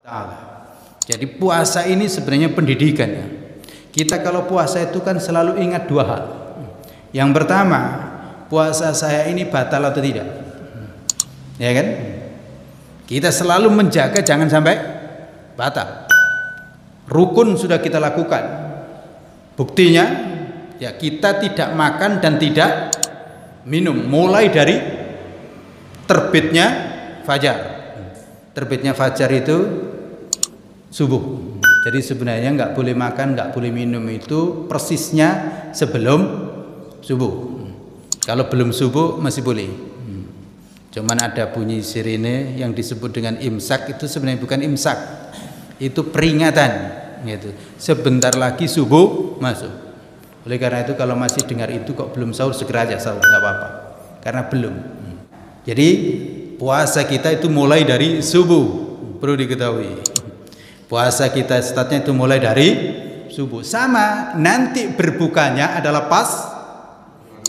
Ta'ala. Jadi puasa ini sebenarnya pendidikan ya. Kita kalau puasa itu kan selalu ingat dua hal. Yang pertama, puasa saya ini batal atau tidak? Ya kan? Kita selalu menjaga jangan sampai batal. Rukun sudah kita lakukan. Buktinya ya kita tidak makan dan tidak minum mulai dari terbitnya fajar. Terbitnya fajar itu subuh. Jadi sebenarnya nggak boleh makan, nggak boleh minum itu persisnya sebelum subuh. Kalau belum subuh masih boleh. Cuman ada bunyi sirine yang disebut dengan imsak, itu sebenarnya bukan imsak, itu peringatan gitu. Sebentar lagi subuh masuk. Oleh karena itu kalau masih dengar itu kok belum sahur, segera aja sahur, nggak apa-apa, karena belum. Jadi puasa kita itu mulai dari subuh, perlu diketahui. Puasa kita startnya itu mulai dari subuh. Sama nanti berbukanya adalah pas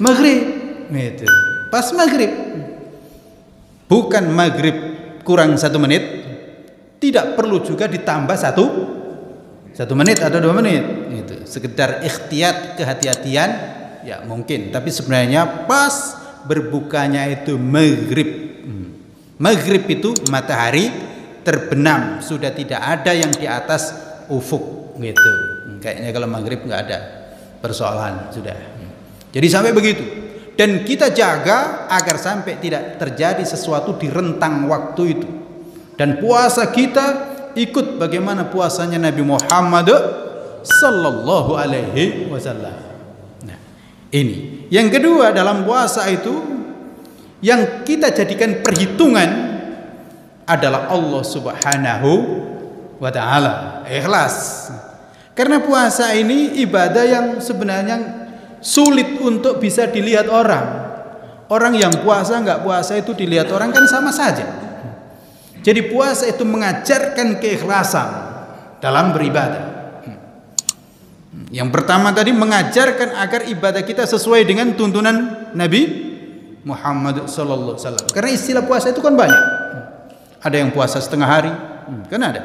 maghrib, gitu. Pas maghrib, bukan maghrib kurang 1 menit, tidak perlu juga ditambah 1 menit atau 2 menit, gitu. Sekedar ikhtiyat, kehati-hatian, ya mungkin. Tapi sebenarnya pas berbukanya itu maghrib. Maghrib itu matahari terbenam, sudah tidak ada yang di atas ufuk, gitu. Kayaknya kalau maghrib nggak ada persoalan sudah. Jadi sampai begitu. Dan kita jaga agar sampai tidak terjadi sesuatu di rentang waktu itu. Dan puasa kita ikut bagaimana puasanya Nabi Muhammad sallallahu alaihi wasallam. Nah, ini. Yang kedua, dalam puasa itu yang kita jadikan perhitungan adalah Allah Subhanahu wa ta'ala, ikhlas. Karena puasa ini ibadah yang sebenarnya sulit untuk bisa dilihat orang. Orang yang puasa nggak puasa itu dilihat orang kan sama saja. Jadi puasa itu mengajarkan keikhlasan dalam beribadah. Yang pertama tadi mengajarkan agar ibadah kita sesuai dengan tuntunan Nabi Muhammad sallallahu alaihi wasallam. Karena istilah puasa itu kan banyak. Ada yang puasa setengah hari, kan ada.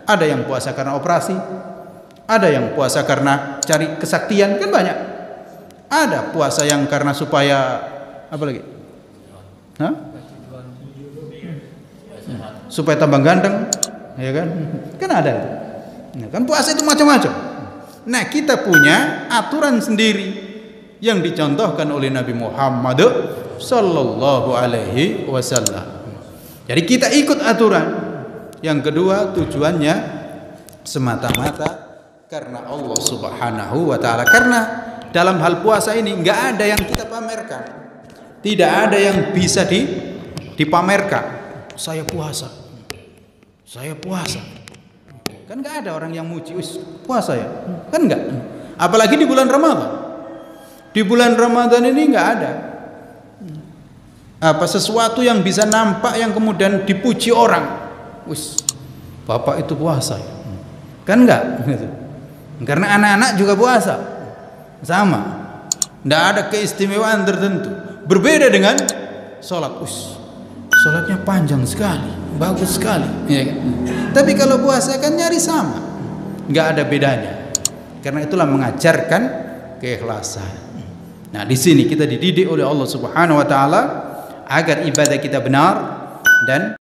Ada yang puasa karena operasi, ada yang puasa karena cari kesaktian, kan banyak. Ada puasa yang karena supaya apa lagi? Hah? Supaya tambah ganteng, ya kan? Kan ada itu. Nah, kan puasa itu macam-macam. Nah, kita punya aturan sendiri yang dicontohkan oleh Nabi Muhammad sallallahu alaihi wasallam. Jadi kita ikut aturan. Yang kedua, tujuannya semata-mata karena Allah Subhanahu wa ta'ala. Karena dalam hal puasa ini nggak ada yang kita pamerkan. Tidak ada yang bisa dipamerkan. Saya puasa. Saya puasa. Kan nggak ada orang yang muji, puasa ya. Kan nggak. Apalagi di bulan Ramadan. Di bulan Ramadan ini nggak ada apa sesuatu yang bisa nampak yang kemudian dipuji orang. Bapak itu puasa ya? Kan enggak gitu. Karena anak-anak juga puasa sama, tidak ada keistimewaan tertentu. Berbeda dengan sholat. Sholatnya panjang sekali, bagus sekali ya kan? Tapi kalau puasa kan nyari sama, nggak ada bedanya. Karena itulah mengajarkan keikhlasan. Nah, di sini kita dididik oleh Allah Subhanahu wa ta'ala agar ibadah kita benar dan